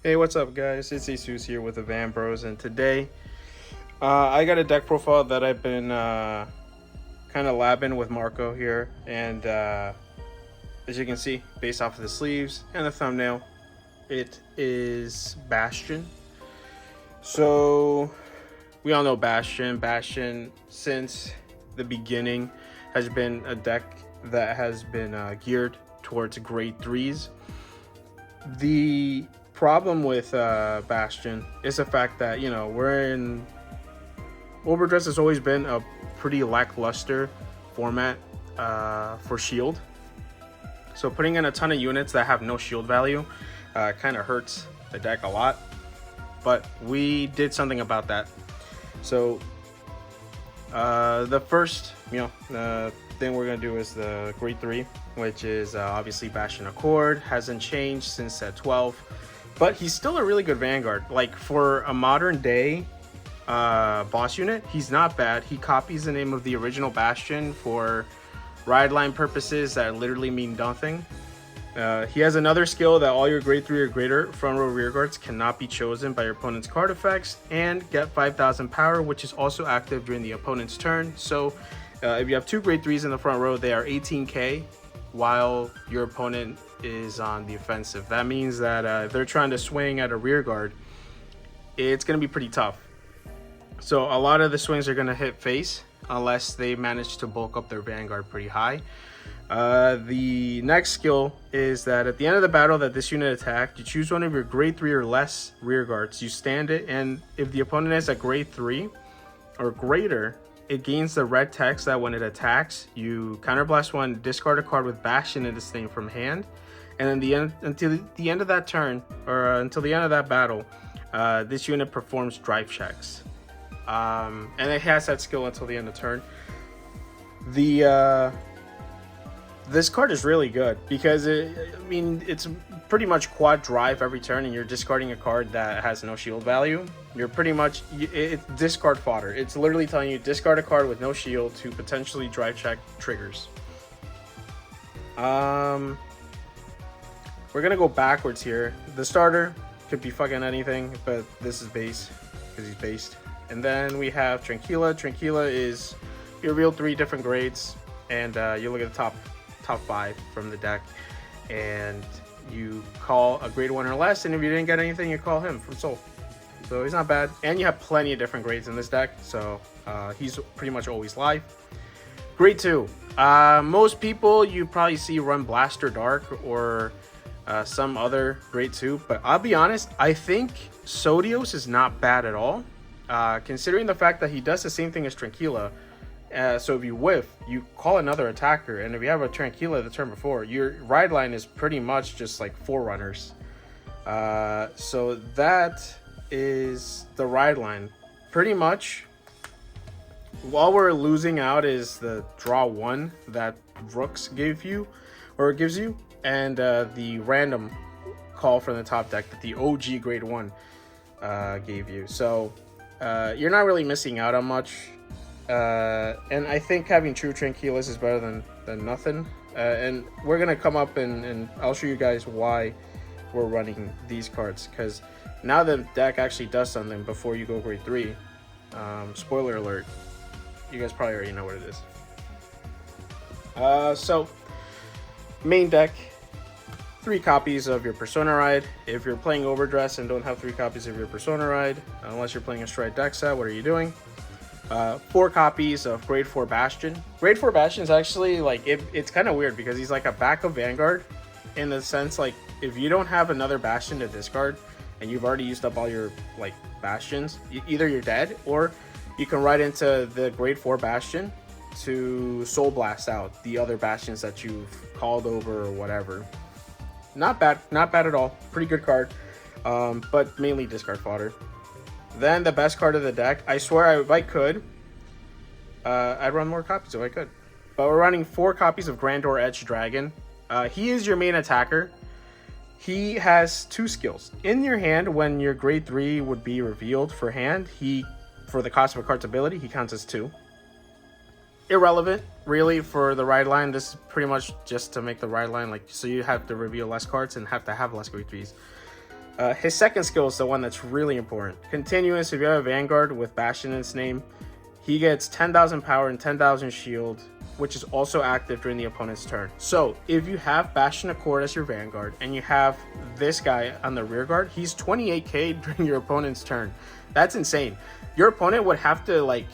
Hey, what's up, guys? It's Jesus here with the Van Bros, and today I got a deck profile that I've been kind of labbing with Marco here, and as you can see, based off of the sleeves and the thumbnail, it is Bastion. So we all know Bastion. Bastion, since the beginning, has been a deck that has been geared towards grade 3s. The problem with Bastion is the fact that, Overdress has always been a pretty lackluster format for shield. So putting in a ton of units that have no shield value kind of hurts the deck a lot. But we did something about that. So the first thing we're going to do is the grade 3, which is obviously Bastion Accord. Hasn't changed since set 12. But he's still a really good Vanguard. Like, for a modern day boss unit, he's not bad. He copies the name of the original Bastion for ride line purposes that literally mean nothing. He has another skill that all your grade 3 or greater front row rear guards cannot be chosen by your opponent's card effects, and get 5,000 power, which is also active during the opponent's turn. So if you have two grade 3s in the front row, they are 18k while your opponent is on the offensive. That means that if they're trying to swing at a rear guard, it's going to be pretty tough. So a lot of the swings are going to hit face unless they manage to bulk up their Vanguard pretty high. The next skill is that at the end of the battle that this unit attacked, you choose one of your grade 3 or less rear guards, you stand it, and if the opponent is at grade 3 or greater, it gains the red text that when it attacks, you counterblast one, discard a card with Bastion in its name from hand, and then until the end of that turn, or until the end of that battle, this unit performs drive checks. And it has that skill until the end of turn. This card is really good because it's pretty much quad drive every turn, and you're discarding a card that has no shield value. You're pretty much it's discard fodder. It's literally telling you discard a card with no shield to potentially drive check triggers. We're gonna go backwards here. The starter could be fucking anything, but this is base because he's based. And then we have Tranquilla. Tranquilla is you reveal 3 different grades, and you look at the top 5 from the deck, and you call a grade 1 or less, and if you didn't get anything, you call him from Soul. So he's not bad, and you have plenty of different grades in this deck, so he's pretty much always live. Grade 2. Most people you probably see run Blaster Dark or some other grade 2, but I'll be honest, I think Sodios is not bad at all, considering the fact that he does the same thing as Tranquilla. So if you whiff, you call another attacker, and if you have a Tranquilla the turn before, your ride line is pretty much just like Forerunners. So that is the ride line. Pretty much, all we're losing out is the draw 1 that Rooks gives you, and the random call from the top deck that the OG grade 1 gave you. So you're not really missing out on much. And I think having true Tranquillas is better than nothing. And we're going to come up and I'll show you guys why we're running these cards. Because now the deck actually does something before you go grade 3. Spoiler alert. You guys probably already know what it is. So, main deck. 3 copies of your Persona Ride. If you're playing Overdress and don't have 3 copies of your Persona Ride, unless you're playing a Stride deck set, what are you doing? 4 copies of grade 4 Bastion. Grade 4 Bastion is actually like it's kind of weird because he's like a backup Vanguard in the sense, like, if you don't have another Bastion to discard and you've already used up all your like Bastions, either you're dead or you can ride into the grade 4 Bastion to Soul Blast out the other Bastions that you've called over or whatever. Not bad at all. Pretty good card, but mainly discard fodder. Then the best card of the deck, I swear if I could, I'd run more copies if I could. But we're running 4 copies of Grandor Edge Dragon. He is your main attacker. He has 2 skills. In your hand, when your grade 3 would be revealed for hand, for the cost of a card's ability, he counts as 2. Irrelevant, really, for the ride line. This is pretty much just to make the ride line, like, so you have to reveal less cards and have to have less grade 3s. His second skill is the one that's really important. Continuous, if you have a Vanguard with Bastion in its name, he gets 10,000 power and 10,000 shield, which is also active during the opponent's turn. So if you have Bastion Accord as your Vanguard and you have this guy on the rear guard, he's 28k during your opponent's turn. That's insane. Your opponent would have to like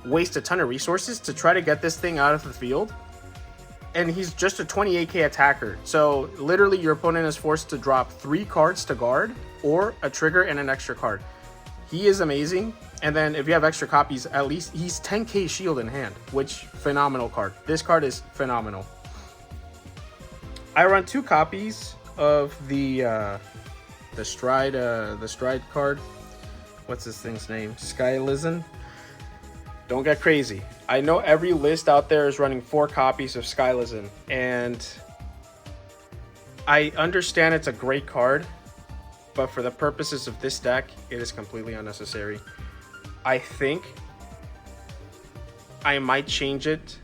waste a ton of resources to try to get this thing out of the field, and he's just a 28k attacker. So literally your opponent is forced to drop 3 cards to guard or a trigger and an extra card. He is amazing. And then if you have extra copies, at least he's 10k shield in hand, which phenomenal card. This card is phenomenal. I run 2 copies of the stride card. What's this thing's name? Skylizzen. Don't get crazy. I know every list out there is running 4 copies of Skylizzen, and I understand it's a great card, but for the purposes of this deck, it is completely unnecessary. I think I might change it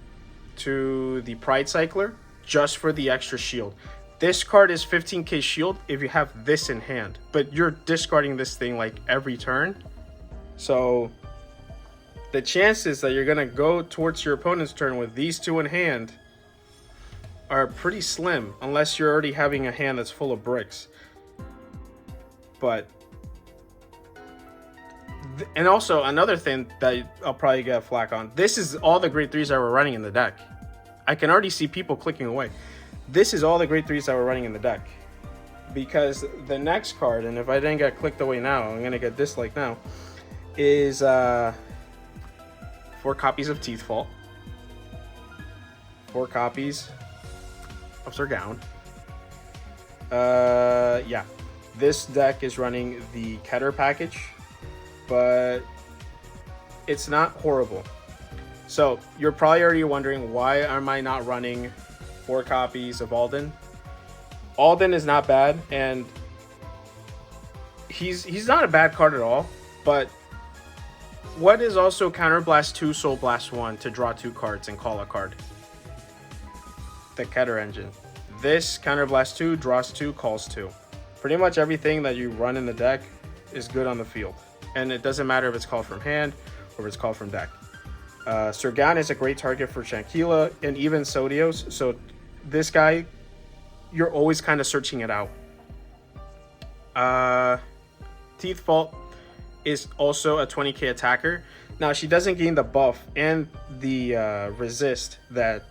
to the Pride Cycler just for the extra shield. This card is 15k shield if you have this in hand, but you're discarding this thing like every turn. So the chances that you're gonna go towards your opponent's turn with these 2 in hand are pretty slim, unless you're already having a hand that's full of bricks. But and also another thing that I'll probably get flack on, this is all the grade 3s that we're running in the deck. I can already see people clicking away. This is all the grade 3s that we're running in the deck, because the next card, and if I didn't get clicked away now, I'm gonna get disliked now, is 4 copies of Teeth Fault, 4 copies of Sir Gown. Yeah, this deck is running the Keter package, but it's not horrible. So you're probably already wondering, why am I not running 4 copies of Alden? Alden is not bad, and he's not a bad card at all, but what is also Counterblast 2, Soul Blast 1 to draw 2 cards and call a card? The Keter engine. This Counterblast 2 draws 2, calls 2. Pretty much everything that you run in the deck is good on the field, and it doesn't matter if it's called from hand or if it's called from deck. Sir Gown is a great target for Tranquilla and even Sodios, so this guy, you're always kind of searching it out. Teeth Fault is also a 20k attacker. Now, she doesn't gain the buff and the resist that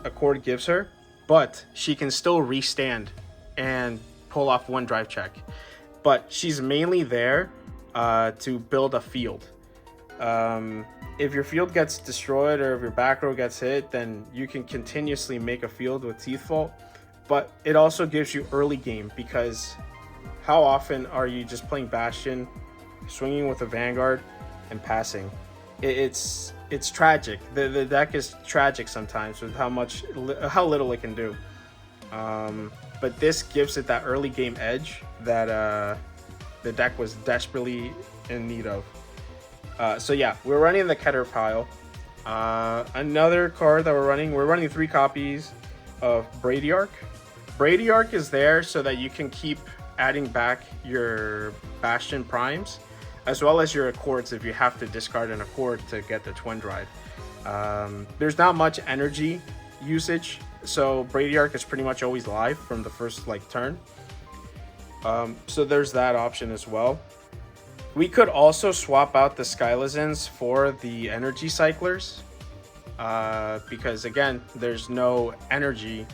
Accord gives her, but she can still restand and pull off 1 drive check. But she's mainly there to build a field. If your field gets destroyed or if your back row gets hit, then you can continuously make a field with Teeth Fault. But it also gives you early game, because how often are you just playing Bastion, swinging with a Vanguard, and passing? It's tragic. The deck is tragic sometimes with how little it can do. But this gives it that early game edge that the deck was desperately in need of. So yeah, we're running the Keter pile. Another card that we're running 3 copies of Bradyarch. Bradyarch is there so that you can keep adding back your Bastion primes, as well as your Accords if you have to discard an Accord to get the twin drive. There's not much energy usage, so Bradyarch is pretty much always live from the first turn. So there's that option as well. We could also swap out the Skylizzens for the energy cyclers, because again, there's no energy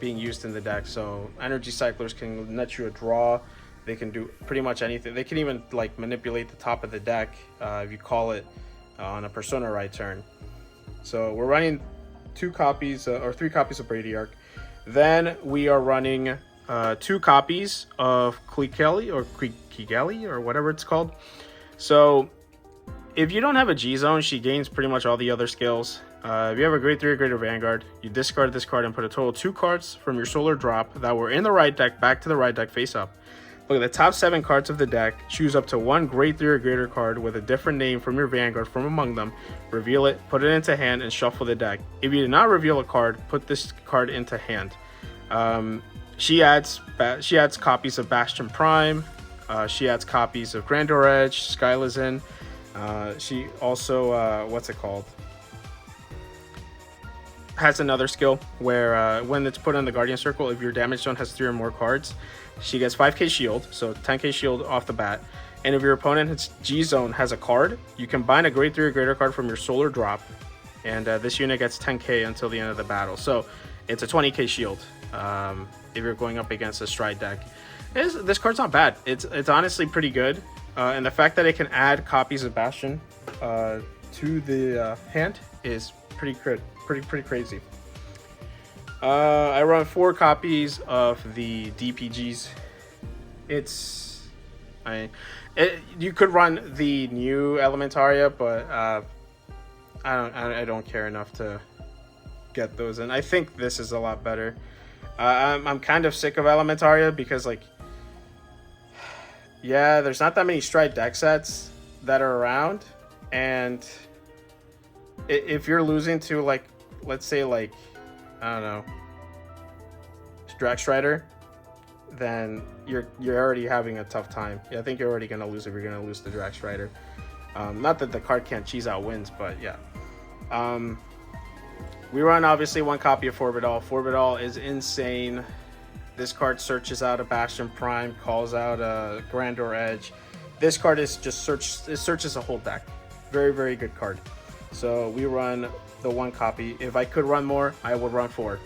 being used in the deck, so energy cyclers can net you a draw. They can do pretty much anything. They can even manipulate the top of the deck if you call it on a Persona right turn. So we're running 2 copies or 3 copies of Bradyarch. Then we are running 2 copies of Kigali or whatever it's called. So if you don't have a G zone, she gains pretty much all the other skills. If you have a grade 3 or greater Vanguard, you discard this card and put a total of 2 cards from your solar drop that were in the right deck back to the right deck face up. Look at the top 7 cards of the deck, choose up to 1 grade 3 or greater card with a different name from your Vanguard from among them, reveal it, put it into hand, and shuffle the deck. If you did not reveal a card, put this card into hand. She adds copies of Bastion Prime. She adds copies of Grandor Edge, Skylazin. She also what's it called? Has another skill where when it's put on the Guardian Circle, if your damage zone has 3 or more cards, she gets 5k shield, so 10k shield off the bat. And if your opponent's G zone has a card, you can bind a grade 3 or greater card from your solar drop, and this unit gets 10k until the end of the battle. So it's a 20k shield if you're going up against a Stride deck. This card's not bad. It's honestly pretty good, and the fact that it can add copies of Bastion to the hand is pretty crazy. I run 4 copies of the DPGs. You could run the new Elementaria, but I don't care enough to get those, and I think this is a lot better. I'm kind of sick of Elementaria because, like, yeah, there's not that many Stride deck sets that are around, and if you're losing to, like, let's say, like, I don't know, Drag Strider, then you're already having a tough time. Yeah, I think you're already gonna lose if you're gonna lose to Drag Strider. Not that the card can't cheese out wins, but yeah. We run obviously 1 copy of Forbidal. Forbidal is insane. This card searches out a Bastion Prime, calls out a Grandor Edge. This card is just it searches a whole deck. Very good card. So we run the 1 copy. If I could run more, I would run 4.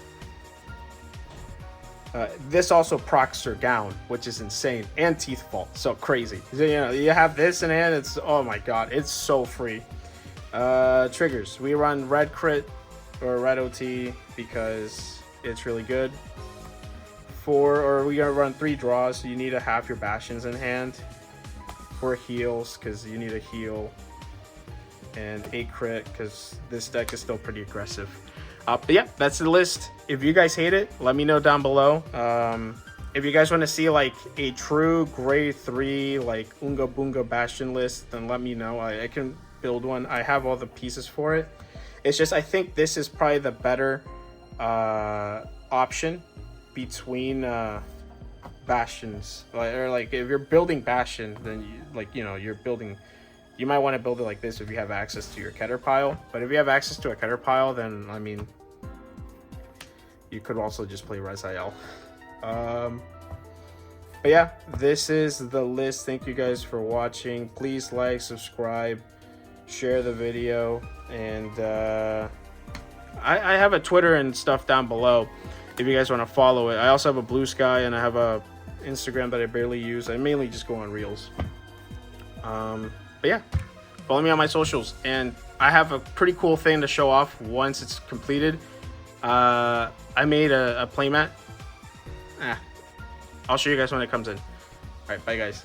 This also procs her Gown, which is insane, and Teeth Vault, so crazy. You know, you have this in hand, it's, oh my god, it's so free. Triggers, we run red crit or red OT because it's really good. We're gonna run 3 draws, so you need to have your Bastions in hand. 4 heals, because you need a heal, and 8 crit, because this deck is still pretty aggressive. But yeah, that's the list. If you guys hate it, let me know down below. If you guys want to see like a true grade 3 like Unga Boonga Bastion list, then let me know. I can build one. I have all the pieces for it. It's just I think this is probably the better option between Bastions. Or like if you're building Bastion, then you might want to build it like this if you have access to your Keter pile. But if you have access to a Keter pile, then I mean, you could also just play Rezael. But yeah, this is the list. Thank you guys for watching. Please like, subscribe, share the video, and I have a Twitter and stuff down below if you guys want to follow it. I also have a Blue Sky, and I have a Instagram that I barely use. I mainly just go on Reels. But yeah, follow me on my socials, and I have a pretty cool thing to show off once it's completed. I made a playmat. I'll show you guys when it comes in. All right, bye guys.